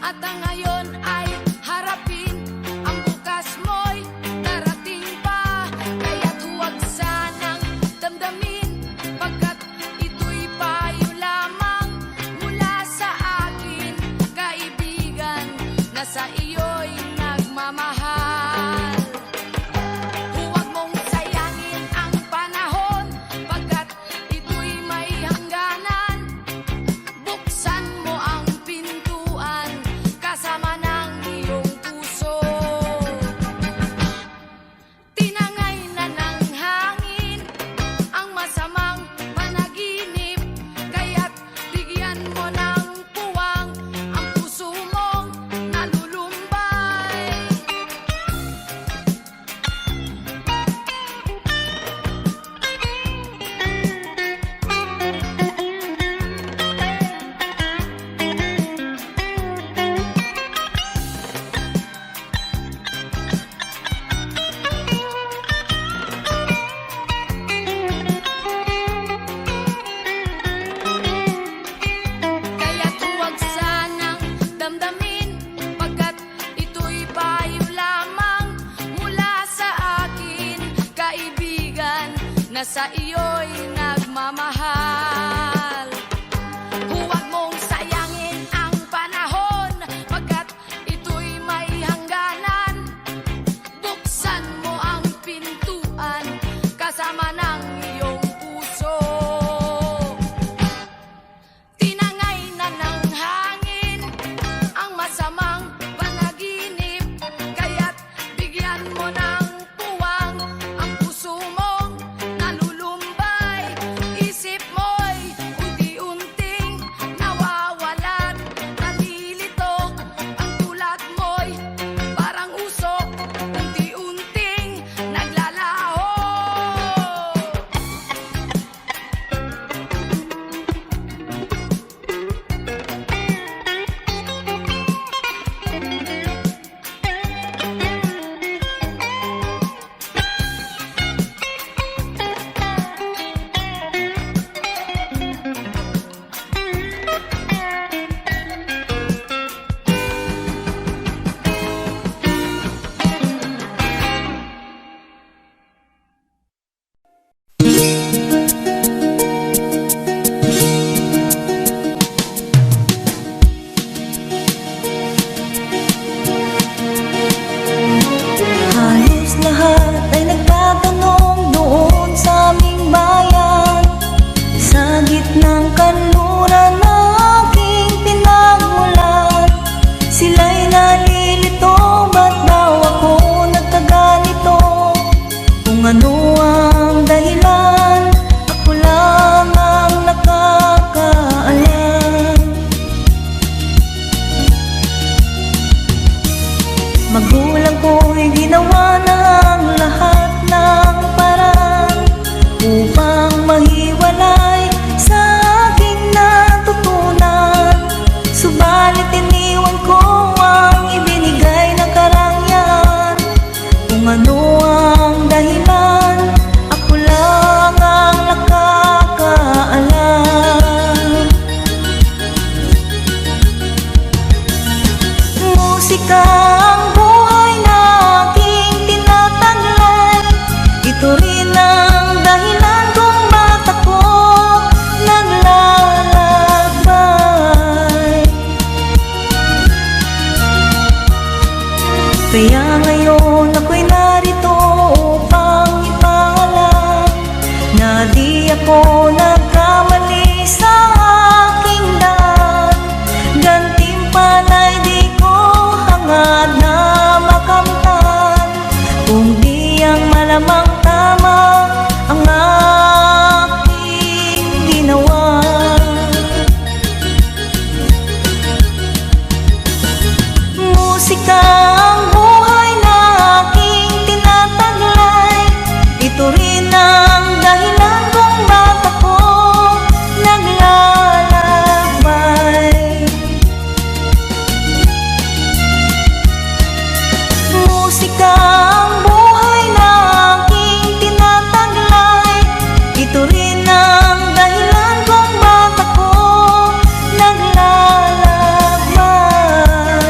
At ang ngayon ay harapin, ang bukas mo'y darating pa. Kaya't huwag sanang damdamin, pagkat ito'y payo lamang mula sa akin, kaibigan na sa iyo'y nagmamahal. Huwag mong sayangin ang panahon, pagkat ito'y may hangganan. Buksan mo ang pintuan kasama ng iyong puso. Tinangay na ng hangin ang masamang panaginip, kaya't bigyan mo ng puwang ang puso mong nalulumbay. Kaya't huwag sanang damdamin, pagkat ito'y payo lamang mula sa akin, kaibigan na sa iyo'y nagmamahal. Huwag mong sayangin ang panahon, pagkat ito'y may hangganan. Buksan mo ang pintuan kasama ng iyong puso. Tinangay na ng hangin ang masamang panaginip, kaya't bigyan mo ng puwang ang puso mong nalulumbay. Isip mo'y unti-unting nawawalan, nalilitok ang tulad mo'y parang usok, unti-unting naglalaho. Halos lahat ay nagtatanong doon sa aming bayan, sa gitnang kanluran na aking pinagmulan. Sila'y nalilito, ba't daw ako nagkaganito? Kung ano ang dahilan, ako lang ang nakakaalam. Magulang ko'y ginawa na ang lahat ng paraan upang mahiwalay sa aking natutunan. Subalit iniwan ko ang ibinigay na karangyaan. Kung ano ang dahilan, ako lang ang nakakaalam. Musika ang buhay na aking tinataglay. Ito rin ang dahilan kung ba't ako naglalakbay. Kaya ngayon ako'y narito upang ipaalam na di ako nagkamali sa aking daan. Gantimpala'y di ko hangad na makamtan, kung di ang malamang tama ang aking ginawa. Musika ang buhay na aking tinataglay. Ito rin ang dahilan kung ba't ako naglalakbay. Musika ang buhay na aking tinataglay. Ito rin ang dahilan kung ba't ako naglalakbay.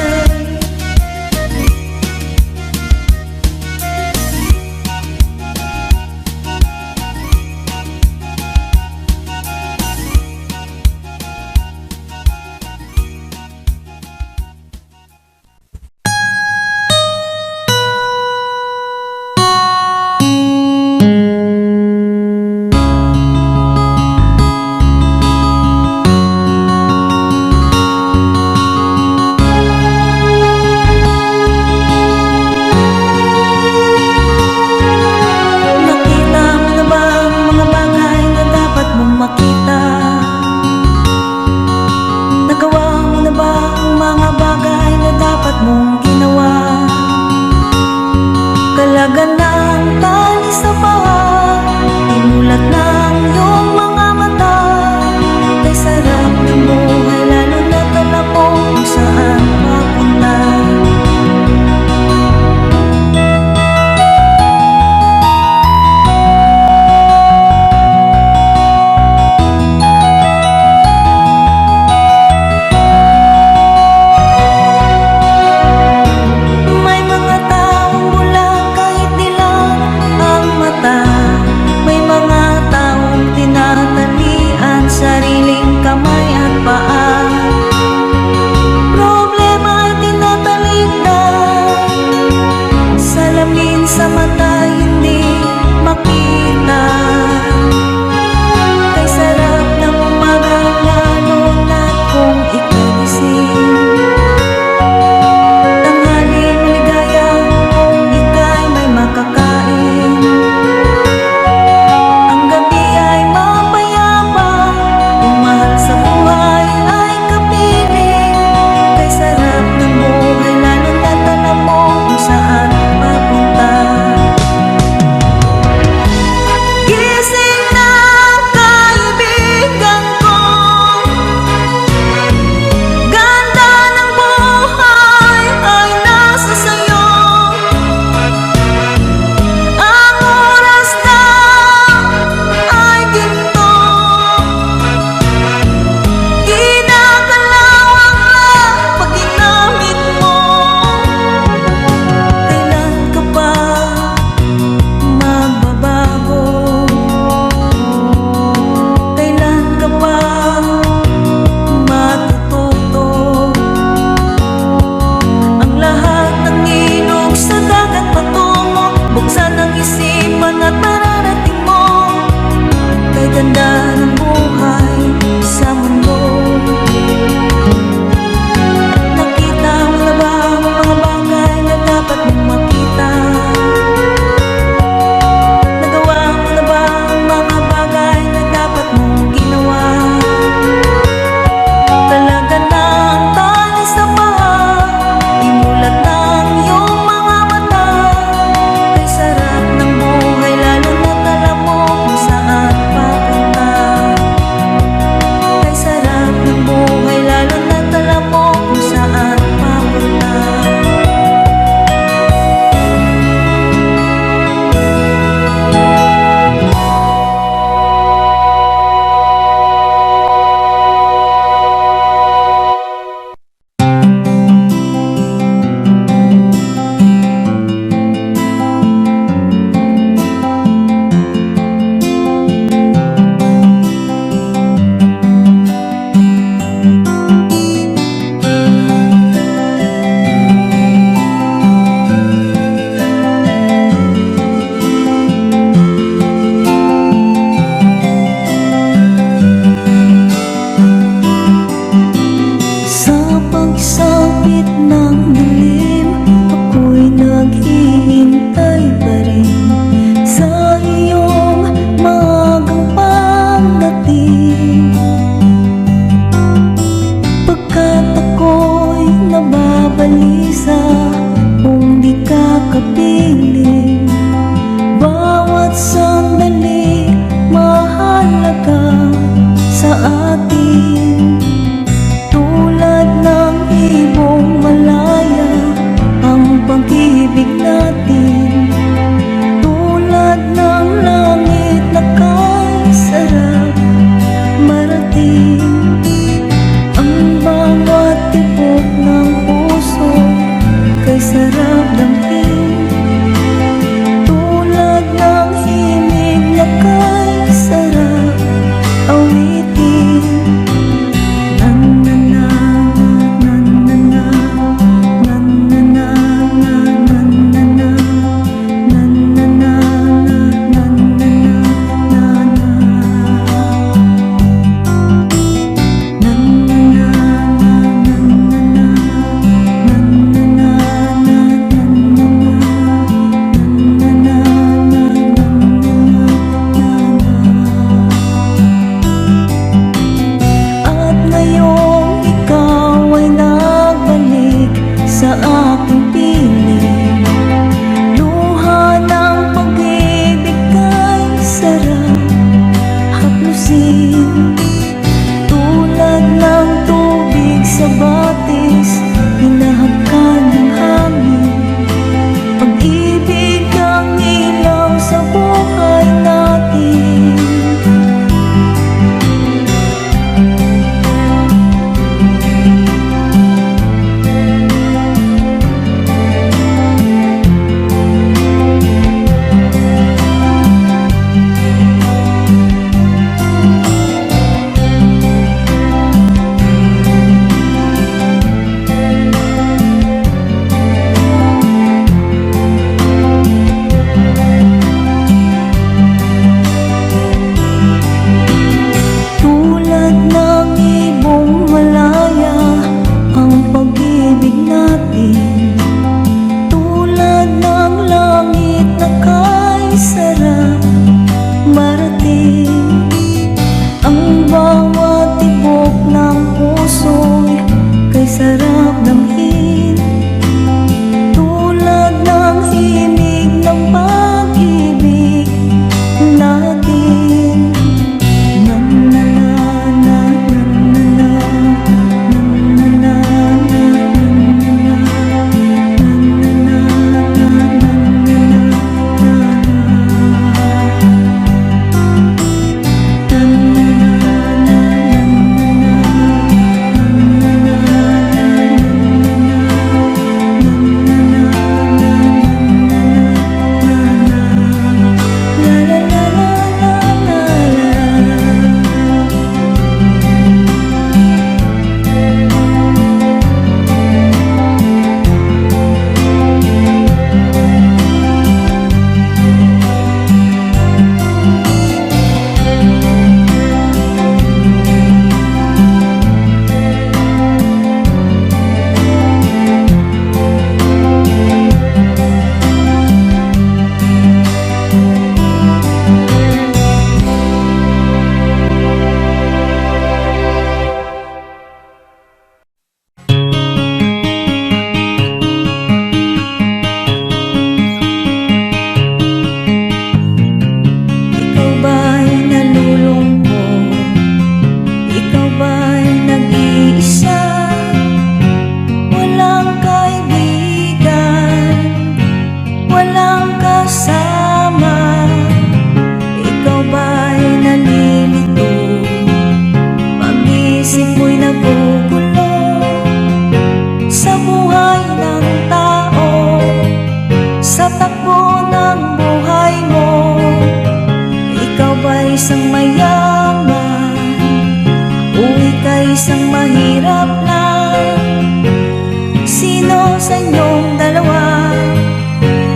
sa inyong dalawa.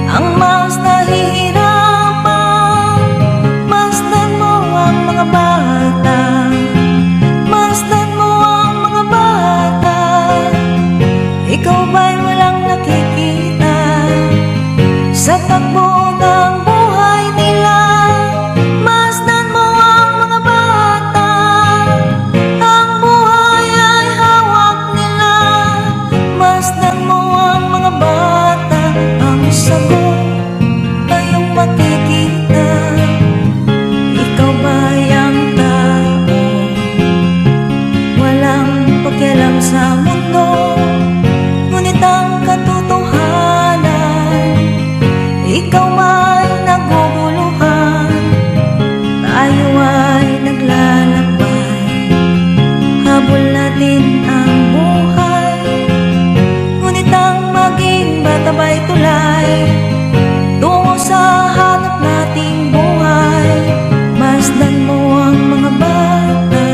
Ang mas nahihirapan, masdan mo ang mga bata. Masdan mo ang mga bata. Ikaw ba'y walang nakikita sa takbo ng buhay nila? Masdan mo ang mga bata. Ang buhay ay hawak nila. Masdan mo ang mga bata. Ang sagot ay iyong makikita. Ikaw ba'y ang tao walang pakialam sa mundo? Ngunit ang katotohanan, ikaw ay naguguluhan. Tayo ay naglalakbay, habol natin ang buhay. Ngunit ang maging bata ba'y tulay tungo sa hanap nating buhay? Masdan mo ang mga bata.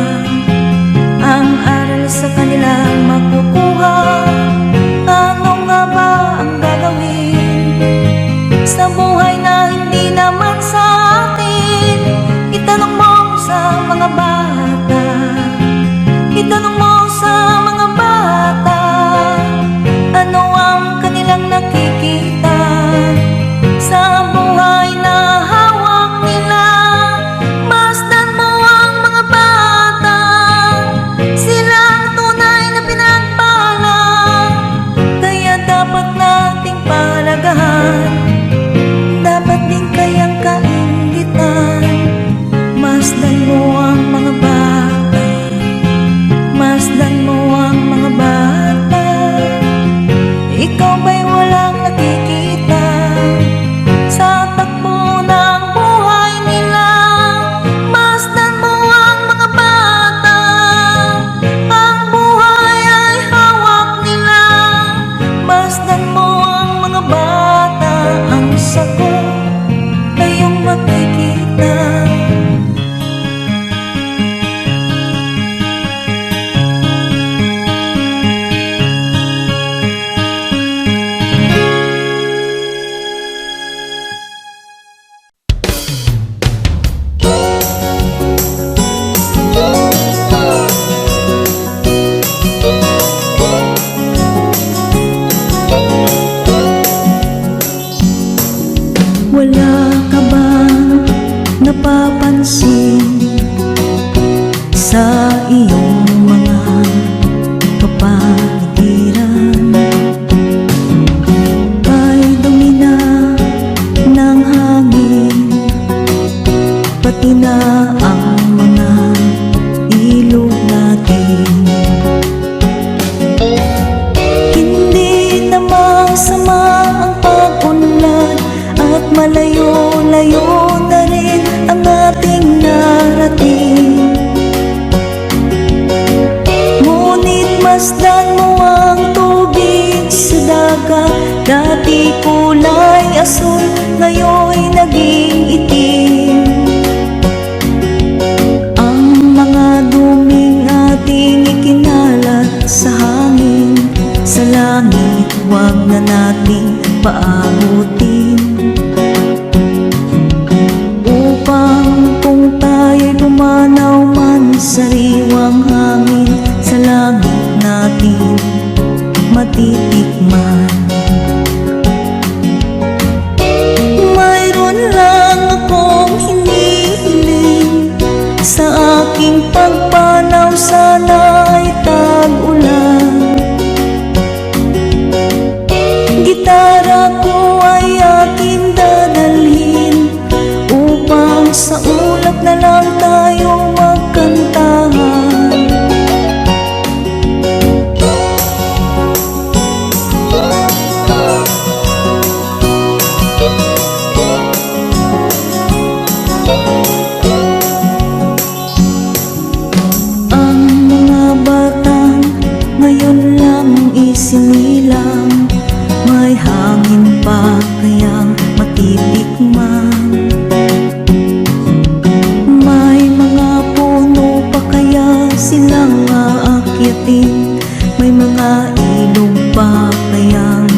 Ang aral sa kanilang makukuha. Ano nga ba ang gagawin sa buhay na hindi naman sa atin? Itanong mo sa mga bata. Itanong mo sa mga bata. Ano ang kanilang nakikita sa buhay na hawak nila? Masdan mo ang mga bata. Sila ang tunay na pinagpala, kaya dapat nating palagahan. Dapat din kayang kaingitan. Masdan mo ang mga bata. Masdan mo ang mga bata. Ikaw ba'y walang nakikita sa takbo ng buhay nila? Masdan mo ang mga bata. Ang buhay ay hawak nila. Masdan mo ang mga bata. Ang sagot ay iyong makikita. Wala ka bang napapansin sa iyong mga kapaligiran? Kay dumi na ng hangin, pati na ang mga ilog natin. Hindi na masama ang pag-unlad, at malayo-layo na rin ang ating narating. Ngunit masdan mo ang tubig sa dagat. Dati kulay asul, ngayon'y naging itim. Ang mga duming ating ikinalat sa hangin, sa langit huwag na nating paabutin. Upang kung tayo'y lumanaw man sa riwang hangin, sa langit natin matitikman. Mayroon lang akong hinihiling, sa aking pagpanaw sana'y tag-ulan. Gitara ko ay aking dadalhin, upang sa ulap na lang tayo magkantahan. Ang mga batang ngayon lang isinilang, may hangin pa kayang matitikman. May mga puno pa kaya silang aakyatin, may mga ilog pa kayang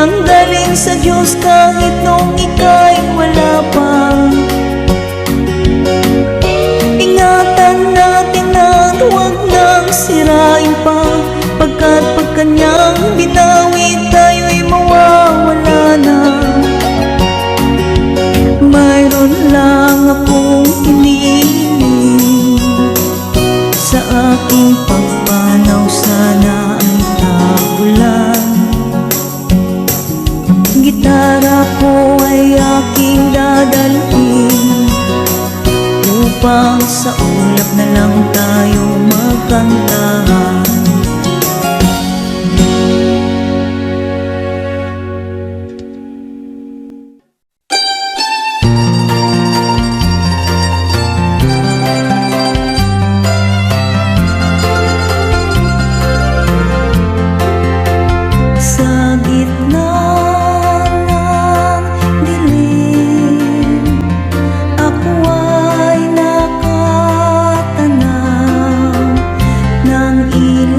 nang galing sa Diyos kahit nung ika'y wala pa. Ingatan natin at huwag nang sirain pa, pagkat pag kanyang binawi tayo'y mawawala na. Mayroon lang akong hinihiling, sa aking pagpanaw sana ay tagulan. Gitara ko ay aking dadalhin, upang sa ulap na lang tayo magkantahan. Sa gitna ng dilim, ako ay nakatanaw ng ilaw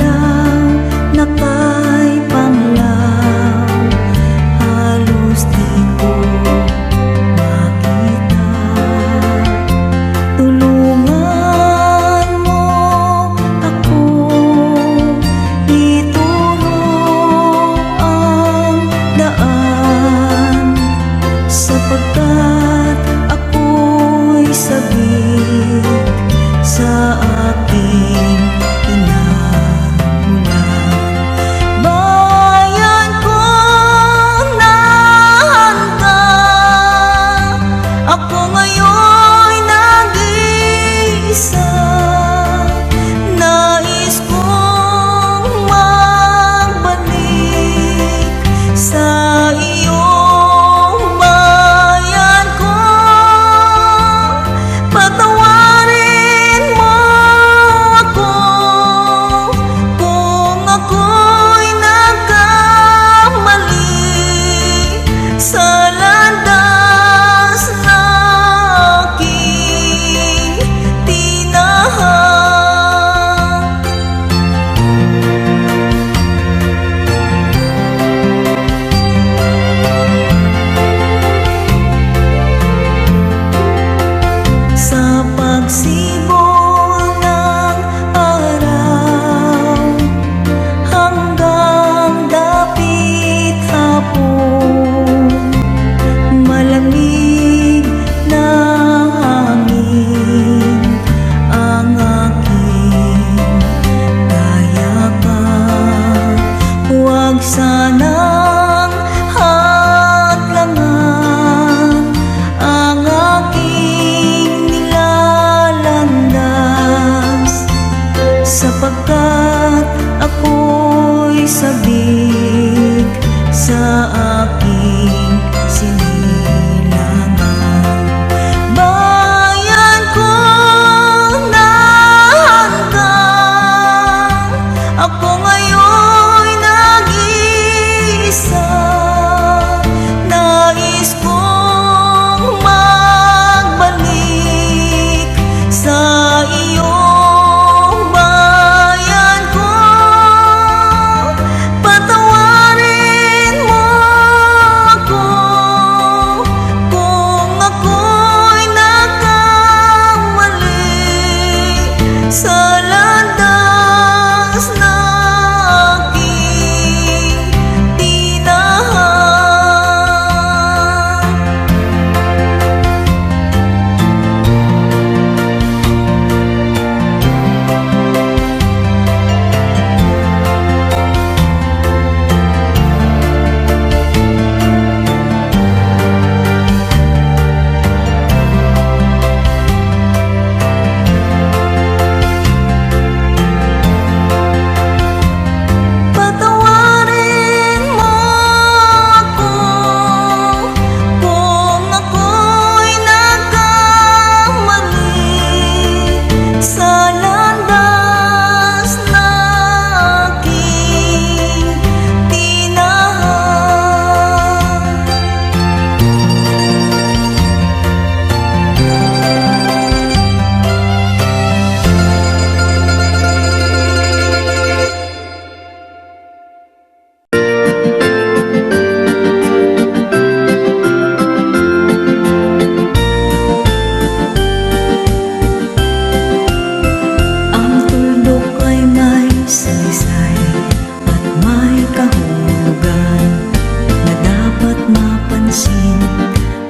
mapansin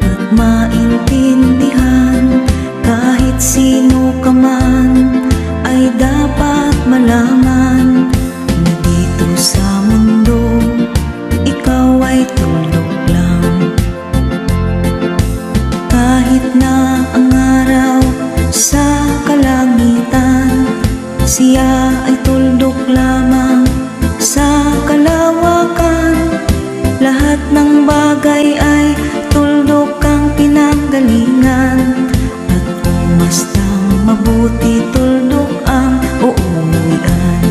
at maintindihan. Kahit sino ka man ay dapat malaman na dito sa mundo ikaw ay tulog lang. Kahit na ang araw sa kalangitan, siya ay tuldok lamang sa kalawakan. Lahat ng bagay ay tuldok ang pinanggalingan, at kung bastang mabuti tuldok ang uuwian.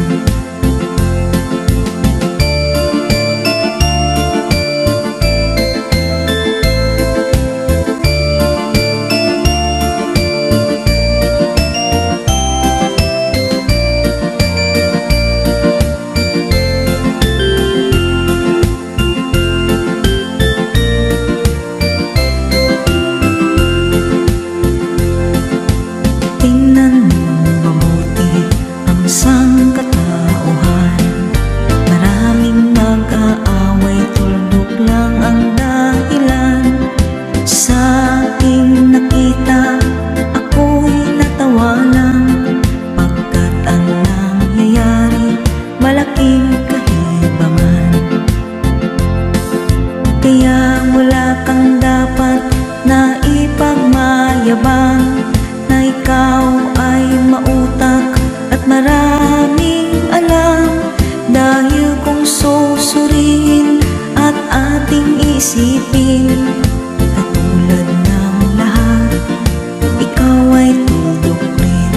Tingnan mo mabuti ang sangkatauhan. Maraming nag-aaway, tuldok lang ang dahilan. Sa aking nakita, ako'y natawa lang, pagkat ang nangyayari malaking kahibangan. Kaya wala kang dapat na ipagmayabang, na ikaw ay mautak at maraming alam. Dahil kung susuriin at ating isipin, katulad ng lahat, ikaw ay tuldok rin.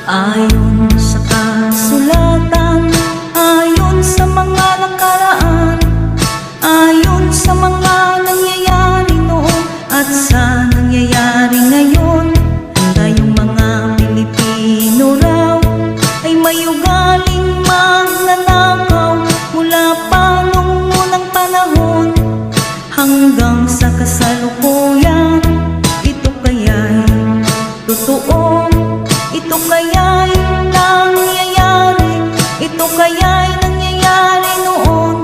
Ayon sa kasulatan, ayon sa mga nakaraan, ayon sa mga nangyayari noon at sa nangyayari ngayon, tayong mga Pilipino raw ay may ugaling magnanakaw mula pa nung unang panahon hanggang sa kasalukuyan. Ito kaya'y totoo, ito kaya'y nangyayari, ito kaya'y nangyayari noon,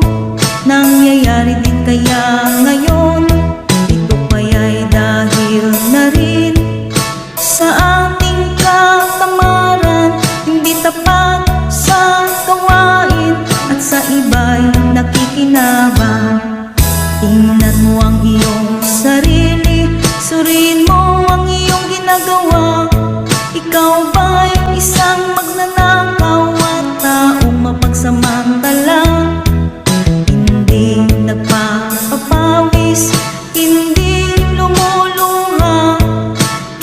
nangyayari din kaya ngayon. Ito kaya'y dahil na rin sa ating katamaran, hindi tapat sa gawain at sa iba'y nakikinabang. Tingnan mo ang iyong sarili, suriin mo ang iyong ginagawa. Ikaw ba'y isang magnanakaw at taong mapagsamantala? Hindi nagpapapawis, hindi lumuluha,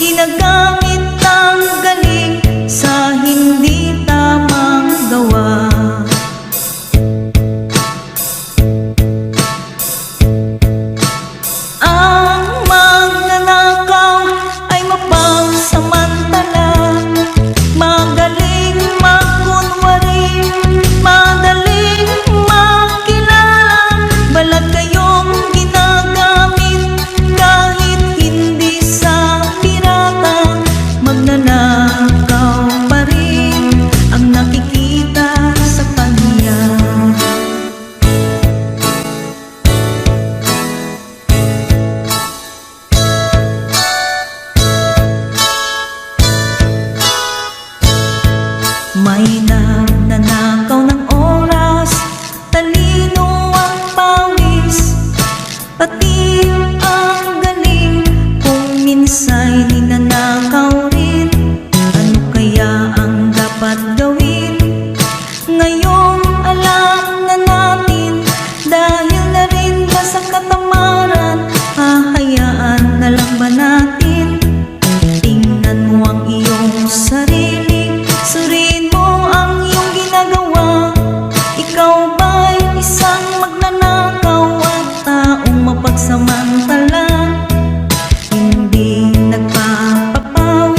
ginagamit ang galing sa hindi tamang gawa. Ang magnanakaw ay mapagsamantala, magaling magkunwari, madaling makilala. Balag kayong ginagamit kahit hindi sa pirata, magnanakaw pa rin ang nakikita sa kanya. May nagnanakaw ng oras, talino ang pawis, pati ang galing kung minsa'y ninanakaw rin. Ano kaya ang dapat gawin? Ngayong alam na natin, dahil na rin ba sa katamaran, hahayaan na lang ba natin? Tingnan mo ang iyong sarili, suriin mo ang iyong ginagawa. Ikaw ba'y isang magnanakaw at taong mapagsamantala? Hindi nagpapapaw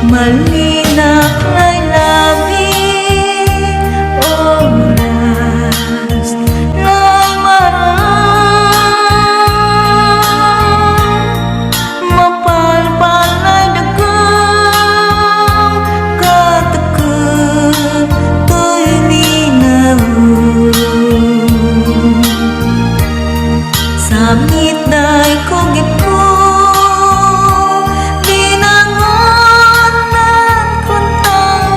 Malinaw ay labing oras na marang mapalpal ay dagang katakot to'y linaw. Samit ay kugip ko dinangonan kuntang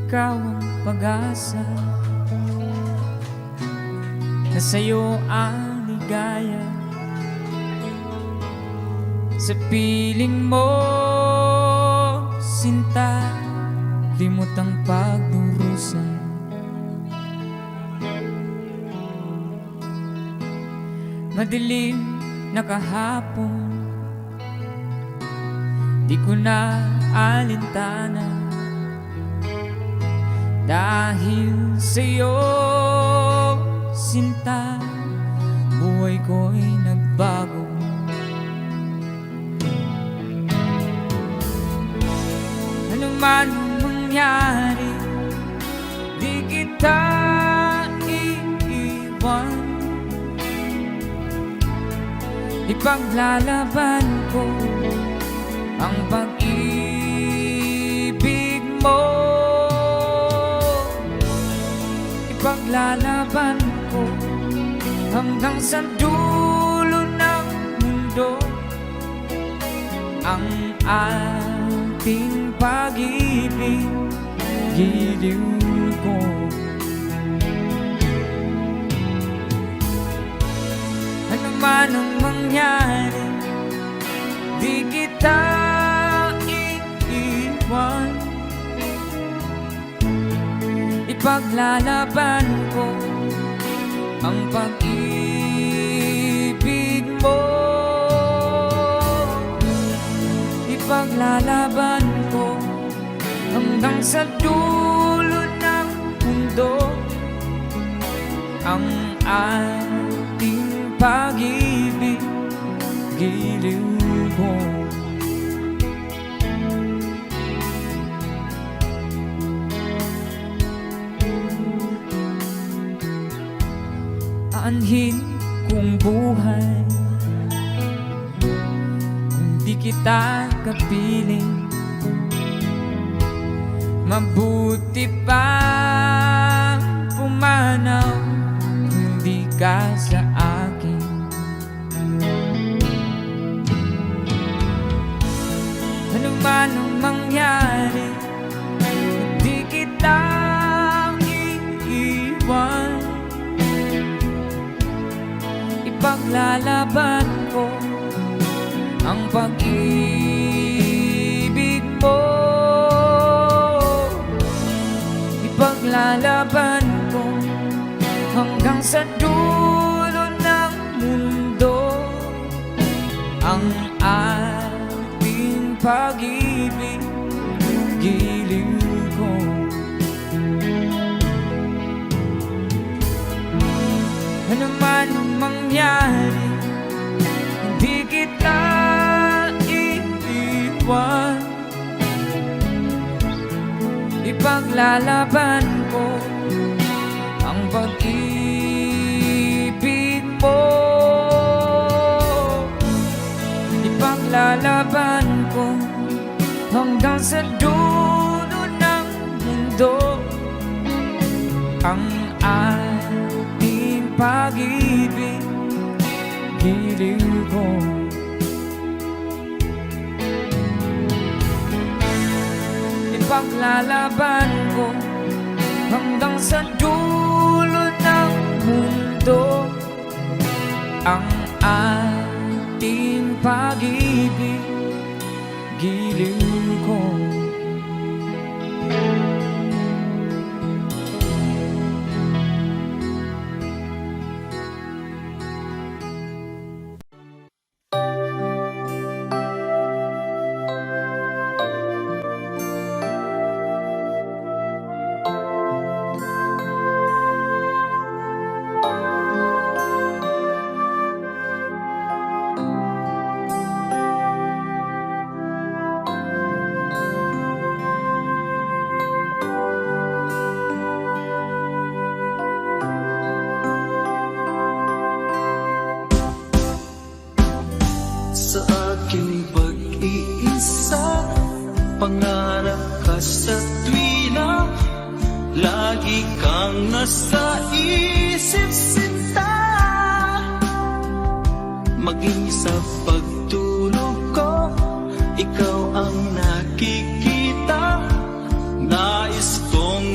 ikaw ang pag-asa, na sa'yo ang ligaya. Sa piling mo, sinta, limot ang pagdurusa. Madilim na kahapon, di ko na alintana, dahil sa'yo, sinta, buhay ko'y nagbago. Ano man mangyari, di kita iiwan. Ipaglalaban ko ang pag-ibig mo. Ipaglalaban ko hanggang sa dulo ng mundo ang ating pag-ibig, giliw ko. Ano man ang mangyari, di kita iiwan. Ipaglalaban ko ang pag-ibig mo. Ipaglalaban ko hanggang sa dulo ng mundo ang ating pag-ibig, giliw ko. Aanhin kong buhay kung di kita kapiling. Mabuti pa pumanaw kung di ka sa akin. Ano man ang mangyari, di kita iiwan. Ipaglalaban ko ang pag-ibig mo. Ipaglalaban ko hanggang sa dulo ng mundo ang ating pag-ibig, giliw ko. Ano man ang mangyari, hindi kita iiwan. Ipaglalaban ko ang pag-ibig mo. Ipaglalaban ko hanggang sa dulo ng mundo ang ating pag-ibig, giliw ko. Ipaglalaban ko hanggang sa dulo ng mundo ang ating pag-ibig, giliw ko. Sa aking pag-iisa, pangarap ka sa tuwina, lagi kang nasa isip sinta. Maging sa pagtulog ko, ikaw ang nakikita. Nais kong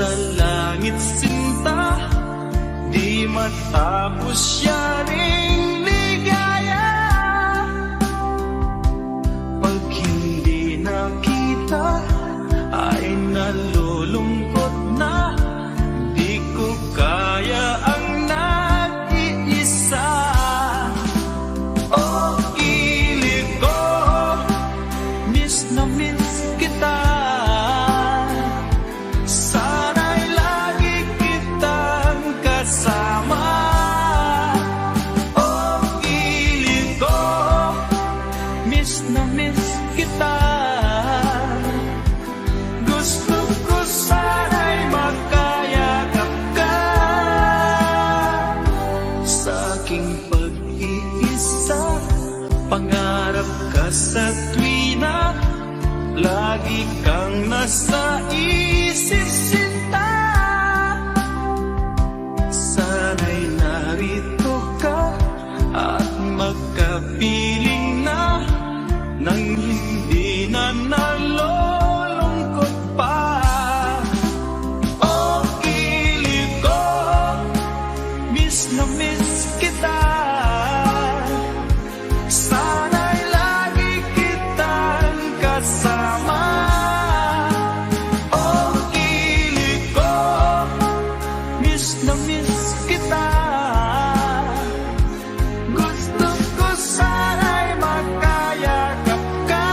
sa langit sinta, di matapos yaring ligaya. Pag hindi nakita ay nalulungkot na, di ko kaya ang nag-iisa. Oh, kilig ko, miss na miss kita. Sana'y lagi kitang kasama. Oh, kilig ko, miss na miss kita. Gusto ko sana'y magkayakap ka. Sa aking pag-iisa, pangarap ka sa tuwina, lagi kang nasa isip sinta. Sana'y narito ka at magkapiling na, nang hindi na nalulungkot pa. Oh, kilig ko, miss na miss kita. Sana'y lagi kitang kasama. Oh, kilig ko, miss na miss kita. Gusto ko sana'y magkayakap ka.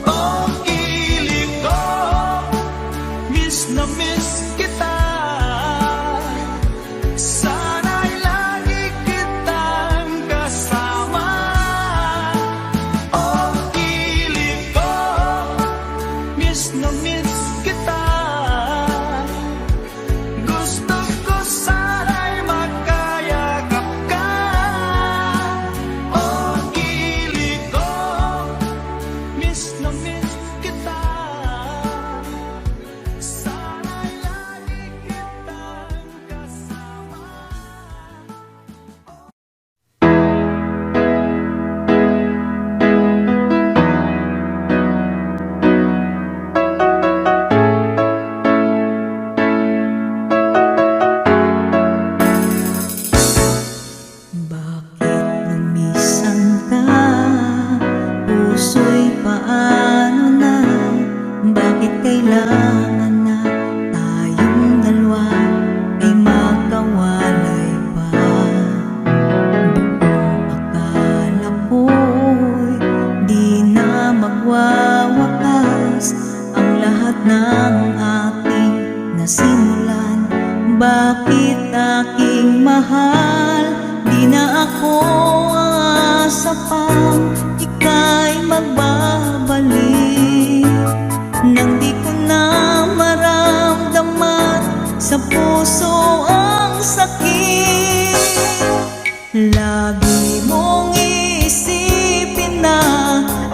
Oh, kilig ko, miss na miss kita. Sana'y lagi kitang kasama. Oh, kilig ko, miss na miss kita. Gusto ko sana'y magkayakap ka. Oh, kilig ko, miss na miss kita. Sana'y lagi kitang kasama. Bakit lumisan ka? Puso'y paano na? Bakit kailangan na tayong dalawa ay magkawalay pa? Buong akala ko'y di na magwawakas ang lahat ng ating nasimulan. Bakit aking mahal, di na ako aasa pang ika'y magbabalik, nang di ko na maramdaman sa puso ang sakit. Lagi mong iisipin na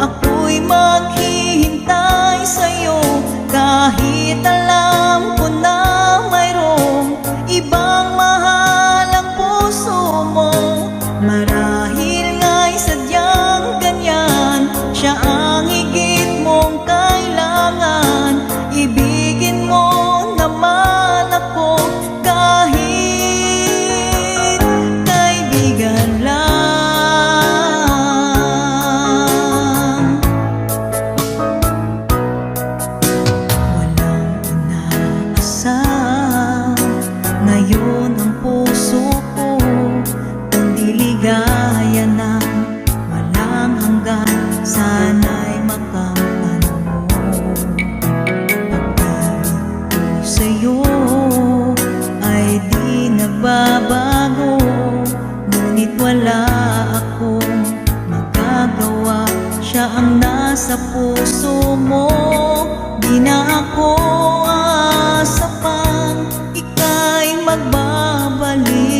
ako'y maghihintay sa'yo, kahit alam ko na mayroong ibang mahal ang puso mo. Marahil nga'y sadyang ganyan, siya ang higit mong kailangan. Ibigin mo naman ako kahit kaibigan lang. Walang inaasam, ngayon ang puso ko kundi ligaya ng walang hanggan. Sana'y makamtan mo. Pag-ibig ko sa'yo ay di nagbabago, ngunit wala akong magagawa. Siya ang nasa puso mo, di na ako aasa pang ika'y magbabalik.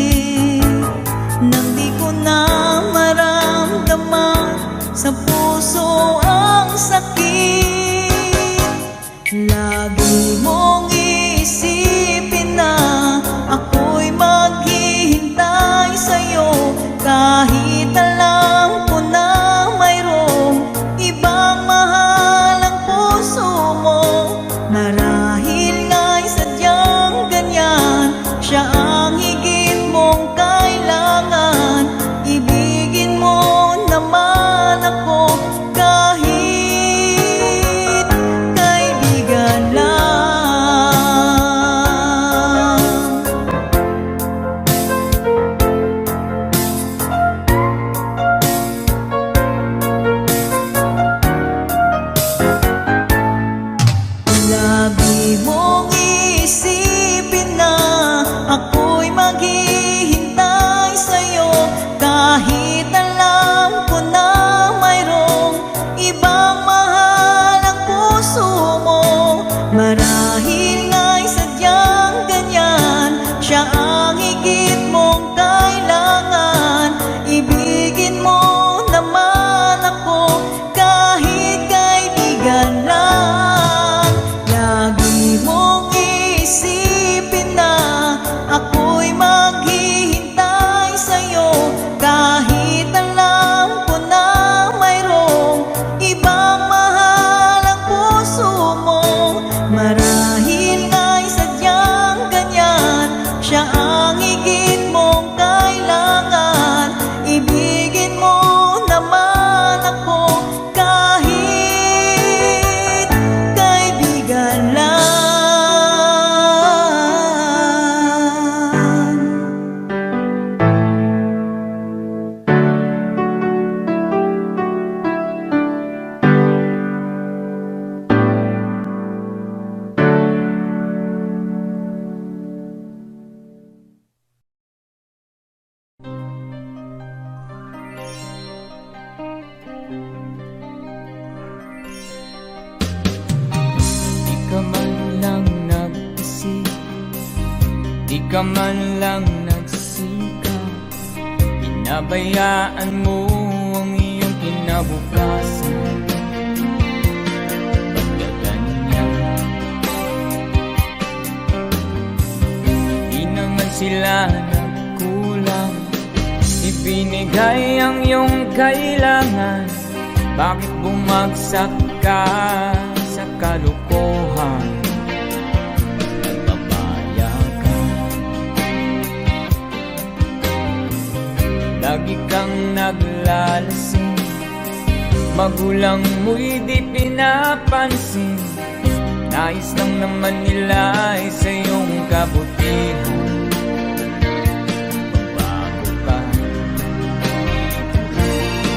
ka man lang nagsikap, pinabayaan mo ang iyong kinabukasan. Pagkaganyan, di naman sila nagkulang, ibinigay ang iyong kailangan. Bakit bumagsak ka sa kalokohan? Nagpapaya ka, lagi kang naglalasing, magulang mo'y di pinapansin. Nais lang naman nila ay sa iyong kabutihan.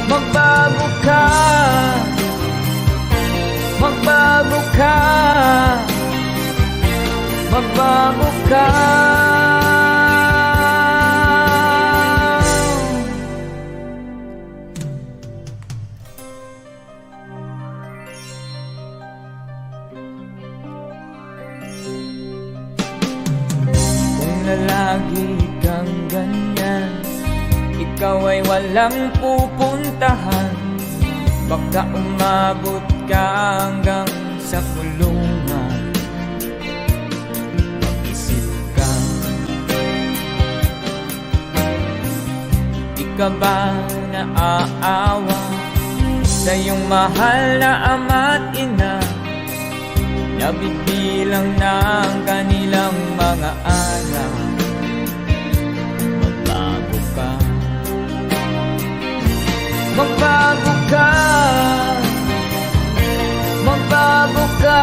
Magbago ka, magbago ka, magbago ka. Kung lalagi kang ganyan, ikaw ay walang pupuntahan. Baka umabot ka hanggang sa kulungan. Mag-isip ka, di ka ba naaawa sa iyong mahal na ama't ina? Nabibilang na ang kanilang mga araw. Magbago ka, magbago ka, magbago ka,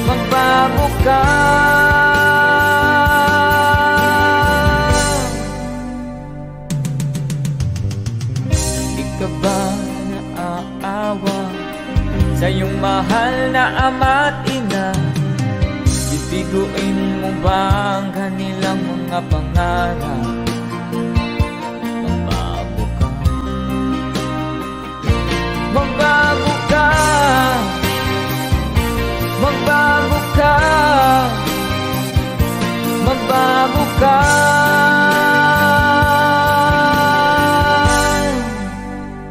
magbago ka. Di ka ba naaawa sa iyong mahal na ama't ina? Bibiguin mo ba ang kanilang mga pangarap? Magbago ka, magbago ka, magbago ka.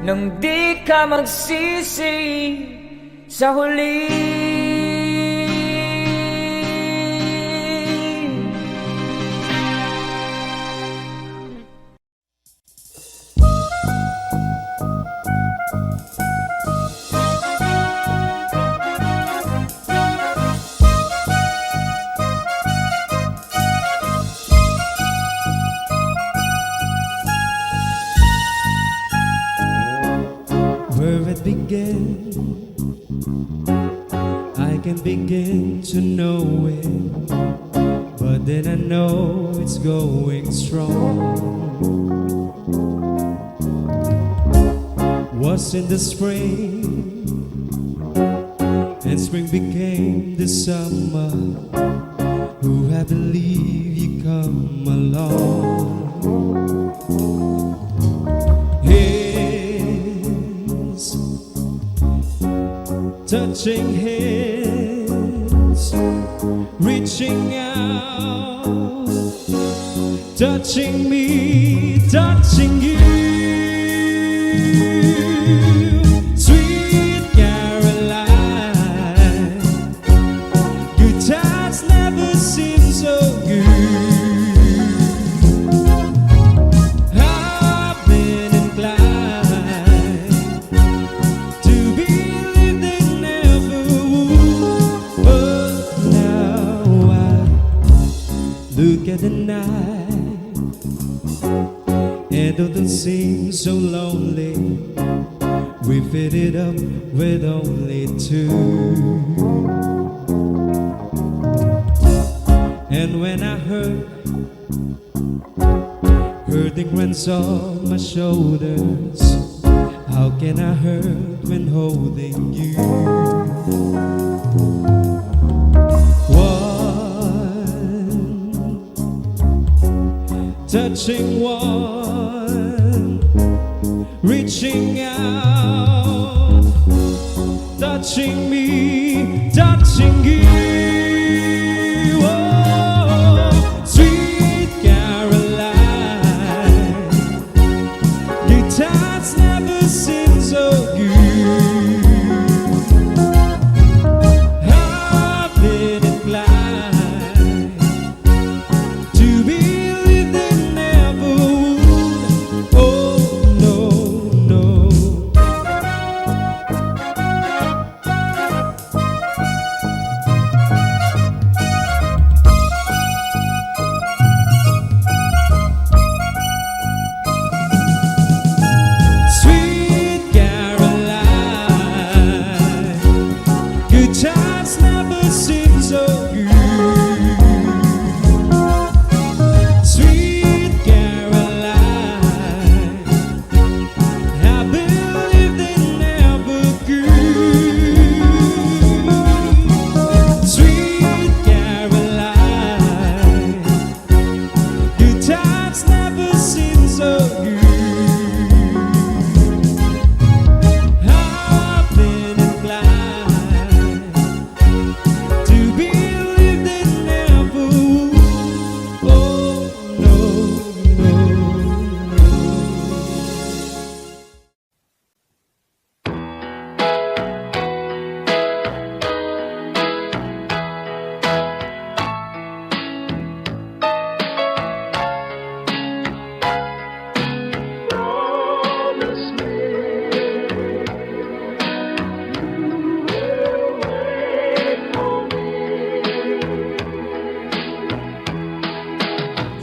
Nang di ka magsisi sa huli. Where it began, I can begin to know it, but then I know it's going strong. Was in the spring, and spring became the summer. Who I believe you come along. Touching hands, reaching out, touching me, touching you. Sweet Caroline, good times never seem so good. I've been inclined to believe they never would, but now I look at the night and it doesn't seem so lonely. We fit it up with only two. And when I hurting runs on my shoulders, how can I hurt when holding you? One, touching one, reaching out, touching me, touching you. Oh.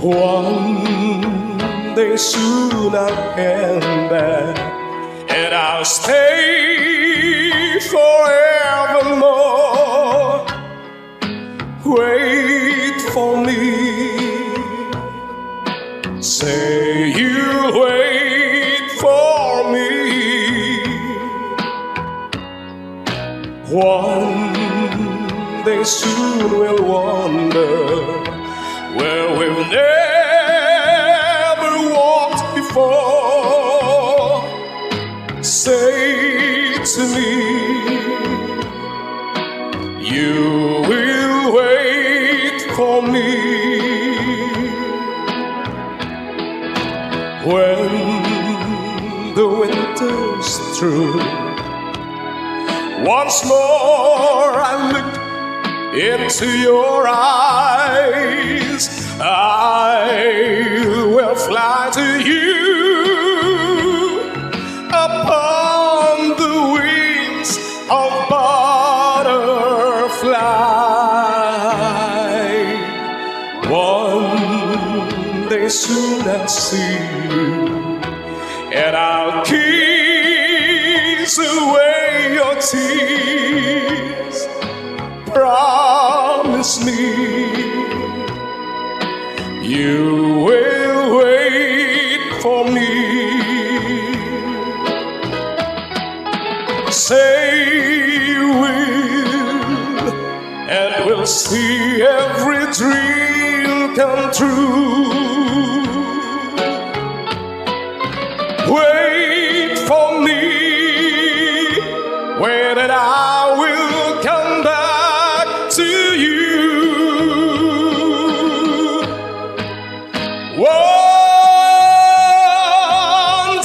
One day soon I'll come back, and I'll stay forevermore. Wait for me. Say you'll wait for me. One day soon we'll wander where we've never walked before. Say to me, you will wait for me. When the winter's through, once more I look into your eyes, I will fly to you upon the wings of butterfly. One day soon I'll see you, and I'll kiss away your tears. Promise me you will wait for me. Say you will, and we'll see every dream come true. Wait for me, wait and I will come back to you. One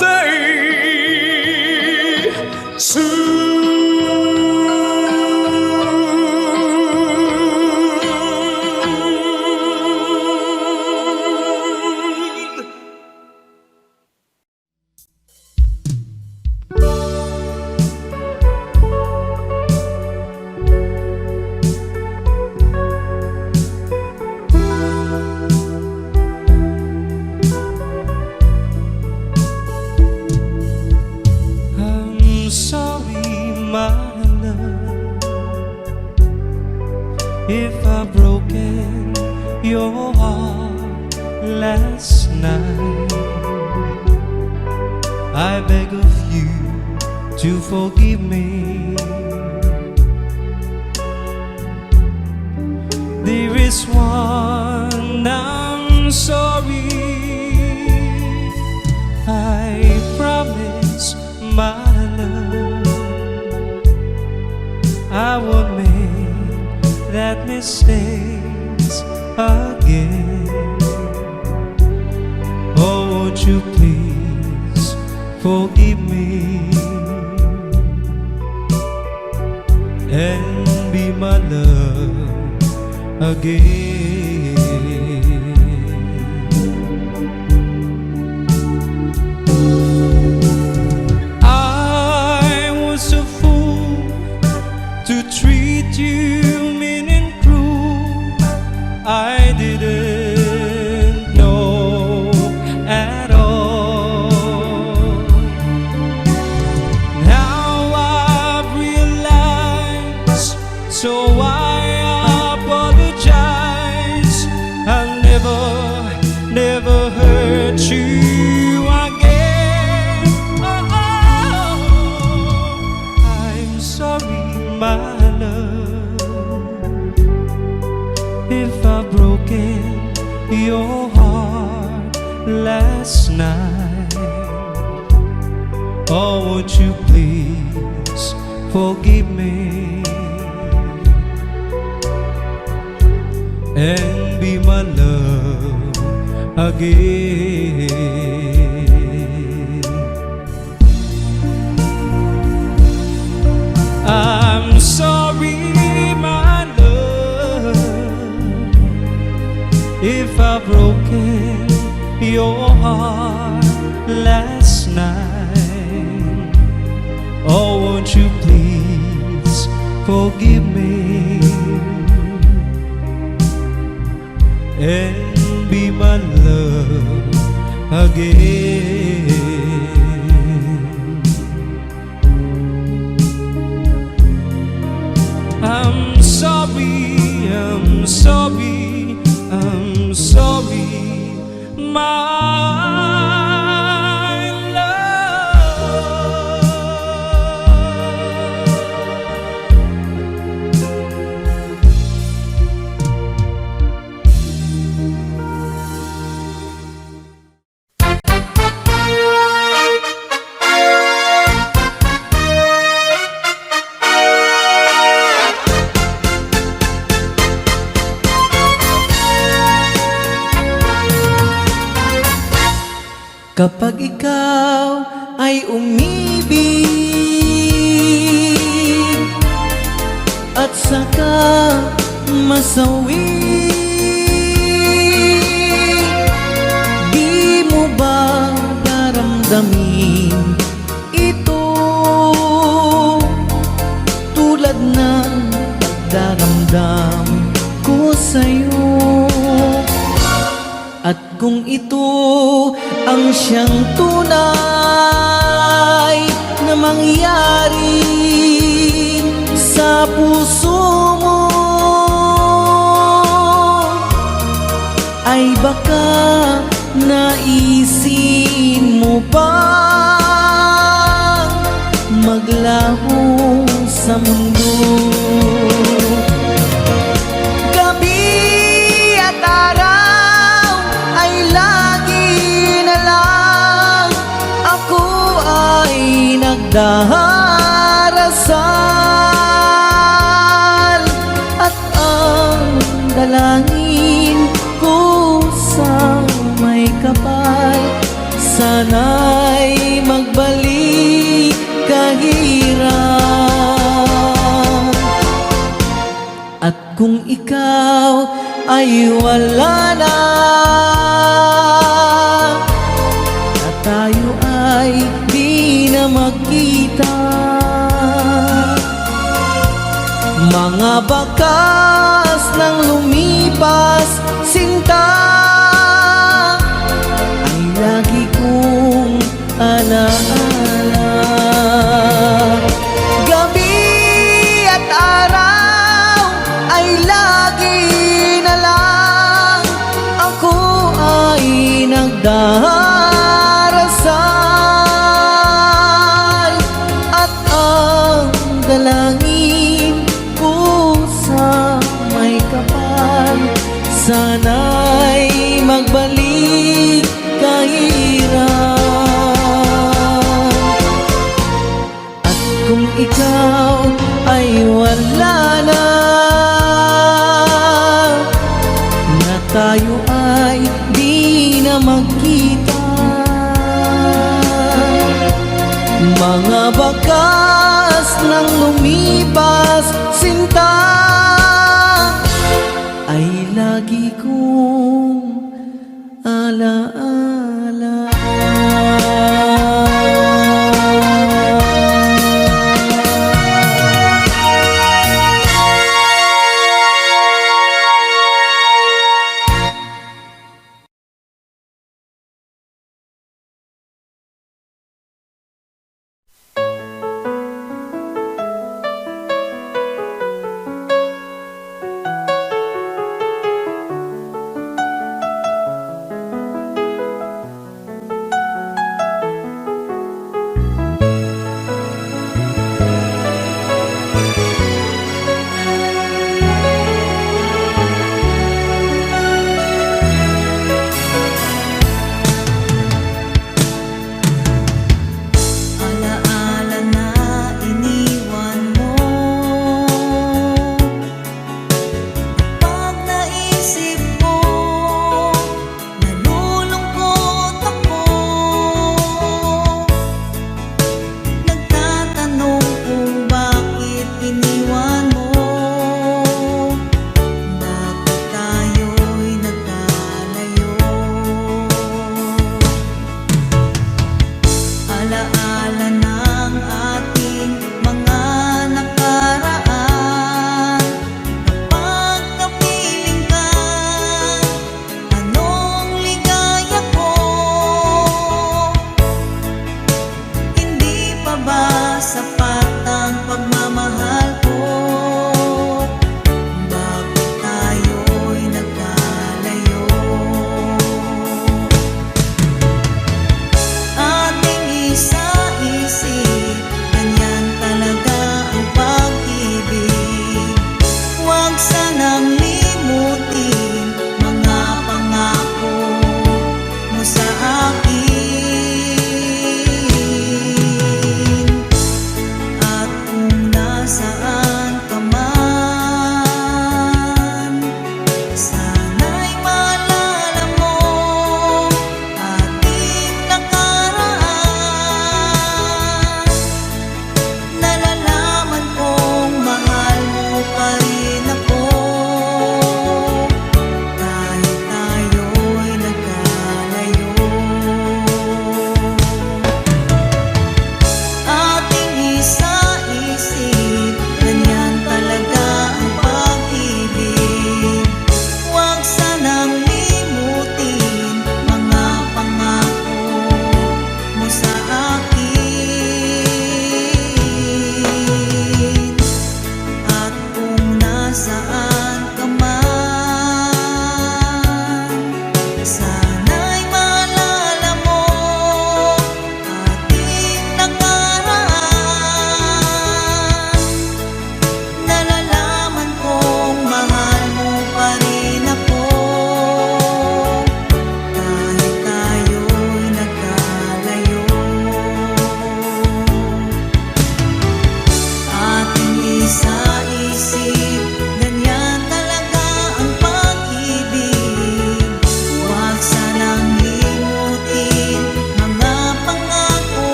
day soon. I'm sorry, my love, if I've broken your heart last night. I beg of you to forgive me. There is one I'm sorry. I promise, my love, I won't make that mistakes again. Oh, won't you please forgive me and be my love again. I was a fool to treat you mean and cruel. I didn't know at all. Now I've realized, so I apologize. I'll never hurt you again. Oh, I'm sorry, my love, if I've broken your heart last night. Oh, won't you please forgive me and be my love again. I'm sorry, my love, if I've broken your heart last night. Oh, won't you please forgive me and be my love again. I'm sorry, I'm sorry, I'm sorry, my love. Kapag ikaw ay umibig at saka masawi, di mo ba daramdamin ito tulad ng pagdaramdam ko sa'yo? At kung ito ang siyang tunay na mangyari sa puso mo, ay baka naisin mo bang maglaho sa mundo? Gabi at araw ay lagi na lang ako ay nagdarasal, at ang dalangin ko sa may kapal, sana'y magbalik kahirap. At kung ikaw ay wala na, at tayo ay di na magkita, mga bakas ng lumipas sinta ay lagi kong alaala. Gabi at araw ay lagi na lang ako ay nagdarasal, at ang dalangin ko sa may kapal, sana'y magbalik kahirap. At kung ikaw ay wala na, na tayo ay di na magkita, mga bakas ng lumipas sinta ay lagi kong alaala. Ano ba sa